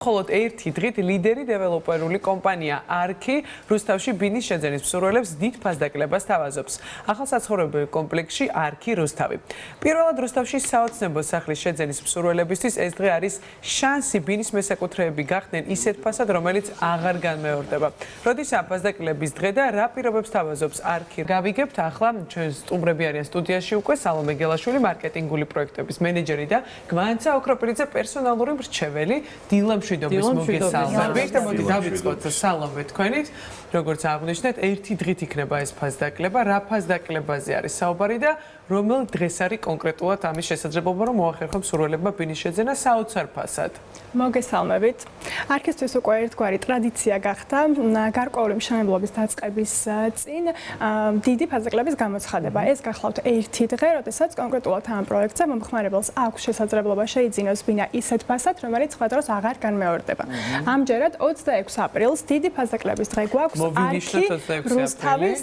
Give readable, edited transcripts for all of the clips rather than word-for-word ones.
Მხოლოდ ერთი დღით ლიდერი დეველოპერული კომპანია ARKI რუსთავში ბინის შეძენის მსურველებს დიდ ფასდაკლებას თავაზობს. ახალსაცხოვრებელ კომპლექსში ARKI რუსთავი. პირველად რუსთავში საოცნებო სახლის შეძენის მსურველებისთვის ეს დღე არის შანსი ბინის მესაკუთრეები გახდნენ ისეთ ფასად, რომელიც აღარ განმეორდება. როდისაა ფასდაკლების დღე და რა პირობებს თავაზობს ARKI? გავიგებთ ახლა ჩვენ სტუმრები არიან სტუდიაში უკვე სალომე გელაშვილი, მარკეტინგული პროექტების მენეჯერი და გვანცა ოქროპირიძე პერსონალური მრჩეველი დილამ მშვიდობის მოგესალმებით და მოდი დავიწყოთ სალომე თქვენით. როგორც აღნიშნეთ, ერთი დღით იქნება ეს ფასდაკლება. რა ფასდაკლებაზე არის საუბარი და რომელ დღეს არის კონკრეტულად ამის შესაძლებლობა, რომ მოახერხოს მსურველებმა ბინის შეძენა საოცარ ფასად? მოგესალმებით. ARKI-ისთვის უკვე ერთგვარი ტრადიცია გახდა გარკვეული მშენებლობის დაწყების წინ დიდი ფასდაკლების გამოცხადება. ეს გახლავთ ერთი დღე, როდესაც კონკრეტულად ამ პროექტზე მომხმარებელს აქვს შესაძლებლობა შეიძინოს ბინა ისეთ ფასად, რომელიც სხვა დროს აღარ განმეორდება. ამჯერად 26 აპრილს დიდი ფასდაკლების დღე გვაქვს ARKI რუსთავის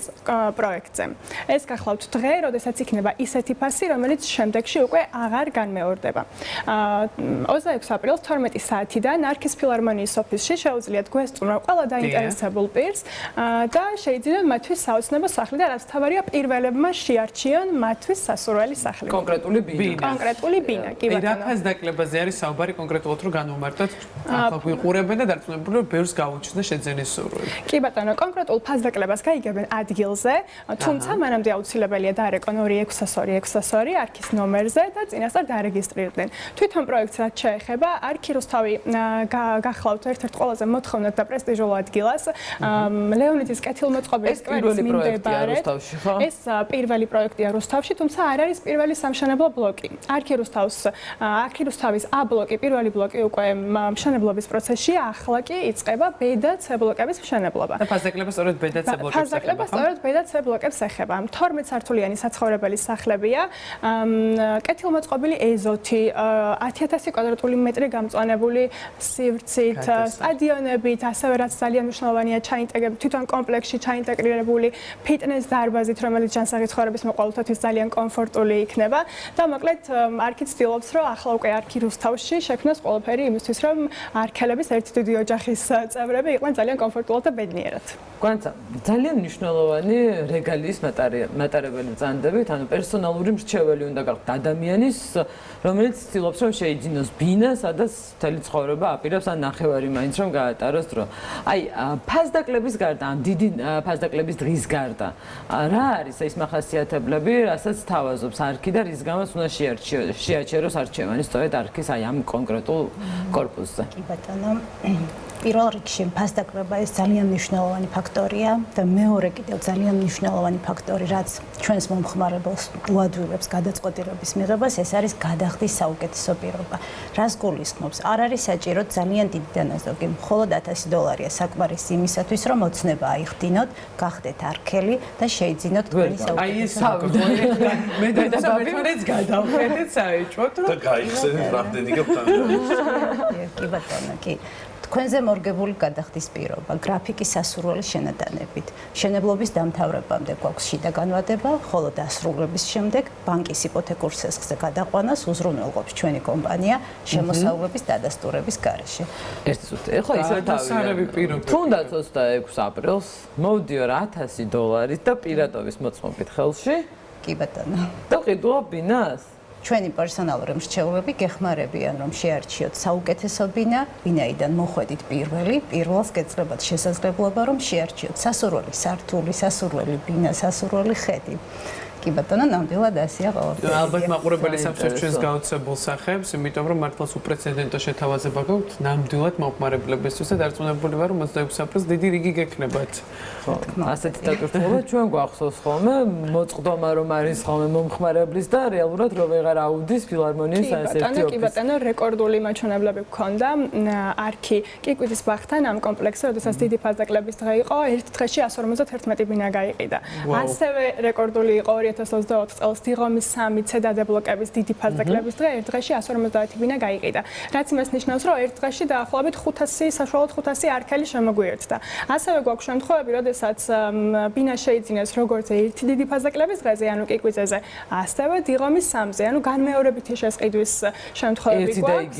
პროექტზე. ეს გახლავთ დღე, როდესაც იქნება ისეთი ფასი, რომელიც შემდეგში უკვე აღარ განმეორდება. 26 აპრილს 12 საათიდან ARKI-ის ფილარმონიის ოფისში შეუძლიათ გვესტუმრონ ყველა დაინტერესებულ პირს და შეიძინონ მათთვის საოცნებო სახლი და რაც თავარია პირველებმა შეარჩიონ მათთვის სასურველი სახლი. კონკრეტული ბინა. კონკრეტული ბინა, კი ბატონო. რა ფასდაკლებაზე არის საუბარი კონკრეტულად რომ განვმარტოთ? ახლა ვიყურებენ და დარწმუნებული რომ ბევრს გაუჩნდა შეძენის სურვილი. კი ბატონო, კონკრეტულ ფასდაკლებას გაიგებენ ადგილზე, თუმცა მანამდე აუცილებელია დაარეკონ 2622 ARKI-ის ნომერზე და წინასწარ დარეგისტრირდნენ. თვითონ პროექტს რაც შეეხება, ARKI რუსთავი გახლავთ ერთ-ერთ ყველაზე მოთხოვნად და პრესტიჟულ ადგილას, ლეონიდის კეთილმოწყობილის სკვერის მიმდებარედ. ეს პირველი პროექტია რუსთავში, თუმცა არ არის პირველი სამშენებლო ბლოკი. ARKI რუსთავის A ბლოკი, პირველი ბლოკი უკვე მშენებლობის პროცესშია, ახლა კი იწყება B და C ბლოკების მშენებლობა. და ფასდაკლება სწორედ B და C ბლოკებს ეხება. ფასდაკლება სწორედ B და C ბლოკებს ეხება. 12 სართულიანი საცხოვრებელი სახლებია, კეთილმოწყობილი ეზოთი, 10000 კვადრატული მეტრი გამწვანებული სივრცით, სტადიონებით, ასევე რაც ძალიან მნიშვნელოვანია, ჩაინტეგრირებული თვითონ კომპლექსში ჩაინტეგრირებული ფიტნეს დარბაზით, რომელიც ჯანსაღი ცხოვრების მოყოლთათვის ძალიან კომფორტული იქნება და მოკლედ ARKI ცდილობს, რომ ახლა უკვე ARKI რუსთავში შექმნას ყველაფერი იმისთვის, რომ არქელების ერთი დიდი ოჯახის წევრები იყვნენ ძალიან კომფორტულად და ბედნიერად. გვანცა ძალიან მნიშვნელოვანი რეგალიის მატარებელი ბრძანდებით, ანუ პერსონალური მრჩეველი უნდა გახდეთ ადამიანის, რომელიც ცდილობს რომ შეიძინოს ბინა, სადაც მთელი ცხოვრება აპირებს ან ნახევარი მაინც რომ გაატაროს დრო. აი, ფასდაკლების გარდა, ამ დიდი ფასდაკლების დღის გარდა, რა არის ეს მახასიათებლები, რასაც თავაზობს ARKI და რის გამოც უნდა შეაჩეროს არჩევანი სწორედ ARKI-ის აი ამ კონკრეტულ კორპუსზე? კი ბატონო, პირველ რიგში ფასდაკლება ეს ძალიან მნიშვნელოვანი ფაქტორია და მეორე კიდევ ძალიან მნიშვნელოვანი ფაქტორი, რაც ჩვენს მომხმარებელს უადვილებს გადაწყვეტილების მიღებას, ეს არის გადახდის საუკეთესო პირობა. რას გულისხმობს? არ არის საჭირო ძალიან დიდი დანაზოგი, მხოლოდ $1000-ია საკმარისი იმისათვის, რომ ოცნება აიხდინოთ, გახდეთ არქელი და შეიძინოთ თქვენი საუკეთესო. აი ეს მე და ბაბიოც გადავხედეთ საერთოდ და გაიხსენეთ რამდენი გქონდა. კი ბატონო, კი. თქვენზე მორგებული გადახდის პირობა, გრაფიკის სასურველი შენადანებით, მშენებლობის დამთავრებამდე გვაქვს შიდა განვადება, ხოლო დასრულების შემდეგ ბანკის იპოთეკურ სესხზე გადაყვანას უზრუნველყოფს ჩვენი კომპანია შემოსავლების დადასტურების გარეშე. ერთი წუთი. ეხლა ისე თავი. თუნდაც 26 აპრილს მოვდიო $1000 და პირატოვის მოწმობით ხელში. კი ბატონო. და ყიდვა ბინას. ჩვენი პერსონალური მრჩევლები გეხმარებიან, რომ შეარჩიოთ საუკეთესო ბინა, ვინაიდან მოხვედით პირველს გეძლებათ შესაძლებლობა, რომ შეარჩიოთ სასურველი სართული, სასურველი ბინა, სასურველი ხედი. კი ბატონო, ნამდვილად ასეა ყველაფერი. ალბათ მაყურებელი სამსახურს ჩვენს გაოცებულ სახებს, იმიტომ რომ მართლაც უპრეცედენტო შეთავაზება გაქვთ ნამდვილად მომხმარებლებისთვის და დარწმუნებული ვარ, რომ 26 აპრილს დიდი რიგი გექნებათ. ხო, ასეთი დაკრიტიკება ჩვენ გვახსოვს ხოლმე, მოწყდომა რომ არის ხოლმე მომხმარებლის და რეალურად რო ვეღარ აუდის ფილარმონიის ასეთი ოფისი. კი ბატონო, რეკორდული მაჩვენებლები გქონდა ARKI კიკვიძის ბაღთან ამ კომპლექსზე, როდესაც დიდი ფასდაკლების დღე იყო, ერთ დღეში 151 ბინა გაიყიდა. ასევე რეკორდული იყო 2024 წელს დიღომის 3C დადებლოკების დიდი ფასდაკლების დღე ერთ დღეში 150 ბინა გაიყიდა. რაც იმას ნიშნავს, რომ ერთ დღეში დაახლოებით 500 საშუალოდ 500 არქელი შემოგვიერთდა. ასევე გვაქვს შემთხვევები, როდესაც ბინა შეიძინეს როგორც ერთი დიდი ფასდაკლების დღეზე, ანუ კიკვიზეზე, ასევე დიღომის 3-ზე, ანუ განმეორებითი შესყიდვის შემთხვევები გვაქვს.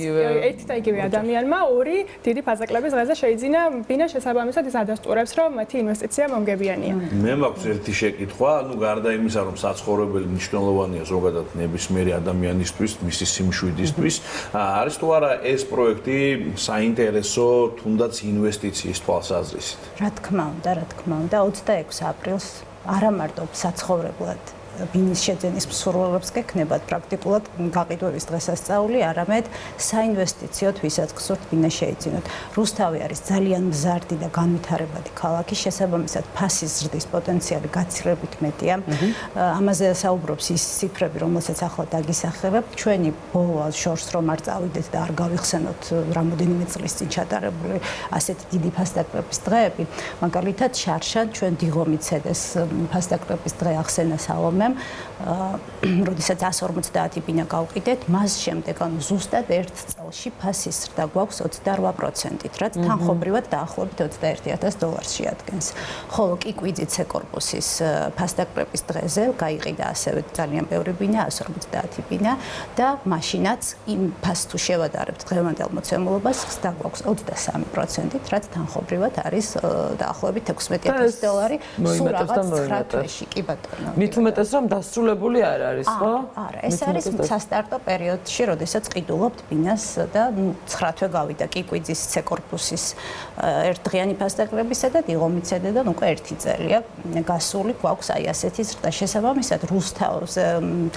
ერთი და იგივე ადამიანმა ორი დიდი ფასდაკლების დღეზე შეიძინა ბინა, შესაბამისად ის ადასტურებს, რომ მათი ინვესტიცია მომგებიანია. მე მაქვს ერთი შეკითხვა, ანუ გარდა იმისა, რომ საცხოვრებელი მნიშვნელოვანია ზოგადად ნებისმიერი ადამიანისთვის, მისი სიმშვიდისთვის, არის თუ არა ეს პროექტი საინტერესო თუნდაც ინვესტიციის თვალსაზრისით? რა თქმა უნდა, 26 აპრილს არა მარტო საცხოვრებლად ბინის შეძენის მსურველებს გექნებათ პრაქტიკულად გაყიდვების დღესასწაული, არამედ საინვესტიციოდ ვისაც გსურთ ბინა შეიძინოთ. რუსთავი არის ძალიან მზარდი და განვითარებადი ქალაქი, შესაბამისად ფასის ზრდის პოტენციალი გაცილებით მეტია. ამაზე საუბრობს ის ციფრები, რომელსაც ახლა დაგისახებებ. ჩვენი ბოლო შორს რომ არ წავიდეთ და არ გავიხსენოთ რამოდენიმე წლის წინ ჩატარებული ასეთი დიდი ფასდაკლების დღეები, მაგალითად შარშან ჩვენ დიღომით ცედეს ფასდაკლების დღე ახსენა სალომე, როდესაც 150 ბინა გავყიდეთ, მას შემდეგ ანუ ზუსტად ერთ წელში ფასის ზრდა გვაქვს 28%-ით, რაც თანხობრივად დაახლოებით $21,000 შეადგენს. ხოლო კიკვიძის C-კორპუსის ფასდაკლების დღეზე გაიყიდა ასევე ძალიან ბევრი ბინა, 150 ბინა და მაშინაც იმ ფასს თუ შევადარებთ დღევანდელ მოცემულობას, ზრდა გვაქვს 23%-ით, რაც თანხობრივად არის დაახლოებით $16,000 სულ რაღაც 9 თვეში, კი ბატონო. მით უმეტეს რომ დასრულებული არ არის, ხო? არა, ეს არის სასტარტო პერიოდში, როდესაც ყიდულობთ ბინას და 9 თვე გავიდა კიკვიძის C-კორპუსის ერთდღიანი ფასდაკლებისა და დიღომის C-დან უკვე 1 წელია გასული, გვაქვს აი ასეთი ზრდა. შესაბამისად, რუსთავს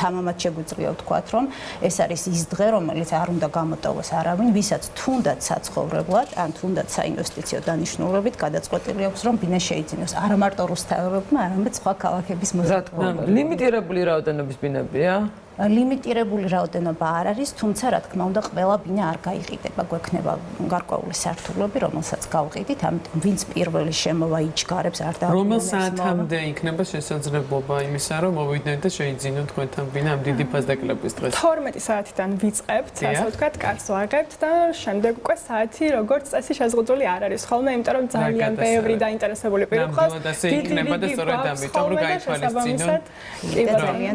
თამამად შეგვიძლია ვთქვათ, რომ ეს არის ის დღე, რომელიც არ უნდა გამოტოვოს არავინ, ვისაც თუნდაც საცხოვრებლად, ან თუნდაც საინვესტიციო დანიშნულებით გადაწყვეტილი აქვს, რომ ბინა შეიძინოს. არა მარტო რუსთაველებმა, არამედ სხვა ქალაქების მოსახლეობამ. ლიმიტირებული რაოდენობის ბინებია? ლიმიტირებული რაოდენობა არ არის, თუმცა რა თქმა უნდა ყველა ბინა არ გაიყიდება, გვექნება გარკვეული სართულები, რომელსაც გავყიდით, ამიტომ ვინც პირველი შემოვა იჩქარებს არ და რომელ საათამდე იქნება შესაძლებლობა იმისა, რომ მოვიდნენ და შეიძინოთ თქვენთან ბინა ამ დიდი ფასდაკლების დღეს? 12 საათიდან ვიწყებთ, ასე ვთქვათ, კარს ვაღებთ და შემდეგ უკვე საათი როგორც წესი შეზღუდული არ არის ხოლმე, იმიტომ რომ ძალიან ბევრი დაინტერესებული პირი ყავს. ნამდვილად ასე იქნება და სწორედ ამიტომ რომ გაითვალისწინოთ. კი ბატონო,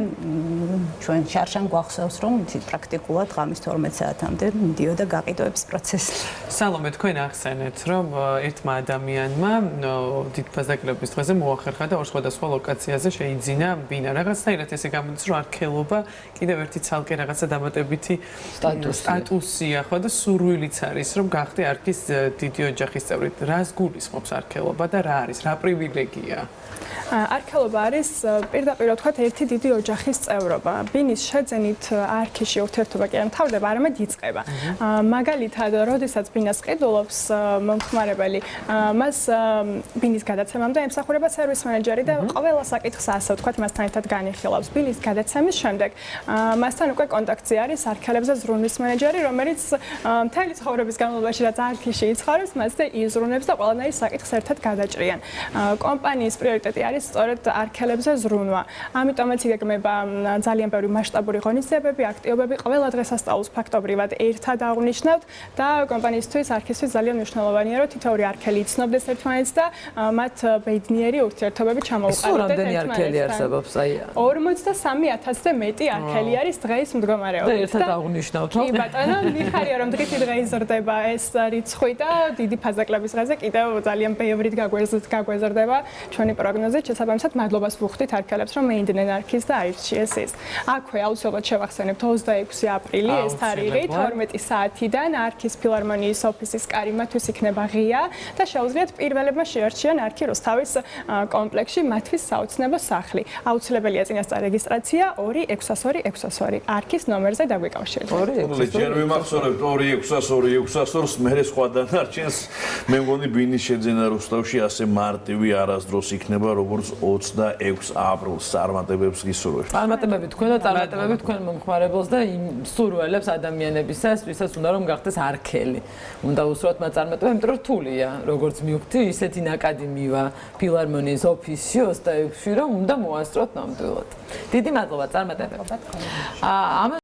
ჩვენ შარშან გვახსოვს, რომ პრაქტიკულად ღამის 12 საათამდე მიდიოდა გაყიდვების პროცესი. სალომე, თქვენ ახსენეთ, რომ ერთმა ადამიანმა დიდ ფასდაკლების დღეზე მოახერხა და ორ სხვადასხვა ლოკაციაზე შეიძინა ბინა. რაღაცნაირად ესე გამოდის, რომ არქეოლობა კიდევ ერთი ცალკე რაღაცა დამატებითი სტატუსია, ხო და სურვილიც არის, რომ გახდე არქის დიდი ოჯახის წევრი. რას გულისხმობს არქეოლობა და რა არის, რა პრივილეგია? არქეოლობა არის პირდაპირ ვთქვათ ერთი დიდი ოჯახის წევრობა. ბინის შეძენით არქიში ურთიერთობა კი არ მთავრდება, არამედ იწყება. მაგალითად, როდესაც ბინას ყიდულობს მომხმარებელი, მას ბინის გადაცემამდე ემსახურება სერვის მენეჯერი და ყველა საკითხს ასე ვთქვათ მასთან ერთად განიხილავს. ბინის გადაცემის შემდეგ მასთან უკვე კონტაქტზე არის არქეოლებზე ზრუნვის მენეჯერი, რომელიც მთელი ცხოვრების განმავლობაში რაც არქიში იცხოვრებს, მასზე იზრუნებს და ყველანაირ საკითხს ერთად გადაჭრიან. კომპანიის პრიორიტეტი არის სწორედ არქეოლებზე ზრუნვა. ამიტომაც იგეგმება ძალიან ბევრი მასშტაბური ღონისძიებები, აქტივობები, ყველა დღესასწაულს ფაქტობრივად ერთად აღნიშნავთ და კომპანიისთვის არქისთვის ძალიან მნიშვნელოვანია, რომ თითოეული არქელი იცნობდეს ერთმანეთს და მათ ბედნიერი ურთიერთობები ჩამოუყალიბდეთ ერთმანეთთან. რამდენი არქელი არსებობს? აი 43000-ზე მეტი არქელი არის დღეის მდგომარეობით. და ერთად აღნიშნავთ, კი ბატონო, მიხარია რომ დღითი დღე იზრდება ეს რიცხვი და დიდი ფასდაკლების დღეზე კიდევ ძალიან ბევრით გაგვეზრდება ჩვენი პროგნოზით. შესაბამისად, მადლობას ვუხდით არქელებს, რომ მეინდნენ არქის და აირჩიეს ის. აქვე აუცილებლად შევახსენებთ 26 აპრილი ეს თარიღი 12 საათიდან არქის ფილარმონიის ოფისის კარი მათთვის იქნება ღია და შეუძლიათ პირველებმა შეარჩიონ არქი რუსთავის კომპლექსში მათთვის საოცნებო სახლი. აუცილებელია წინასწარ რეგისტრაცია 2-602-602 არქის ნომერზე დაგვიკავშირდეთ. ჯერ ვიმახსოვრებთ 2-602-602-ს მერე სხვა დანარჩენს მე მგონი ბინის შეძენა რუსთავში ასე მარტივი არასდროს იქნება როგორც 26 აპრილს წარმატებებს გისურვებთ. წარმატებები თქვენ და მატებები თქვენ მომხმარებელს და იმ სურველებს ადამიანებისას, ვისაც უნდა რომ გახდეს არქელი. უნდა უსურვოთ მათ წარმატება, იმიტომ რომ რთულია, როგორც მივხვდი, ისეთი ნაკადი მივა ფილარმონიის ოფისში 26-ში, რომ უნდა მოასწროთ ნამდვილად. დიდი მადლობა წარმატებებს.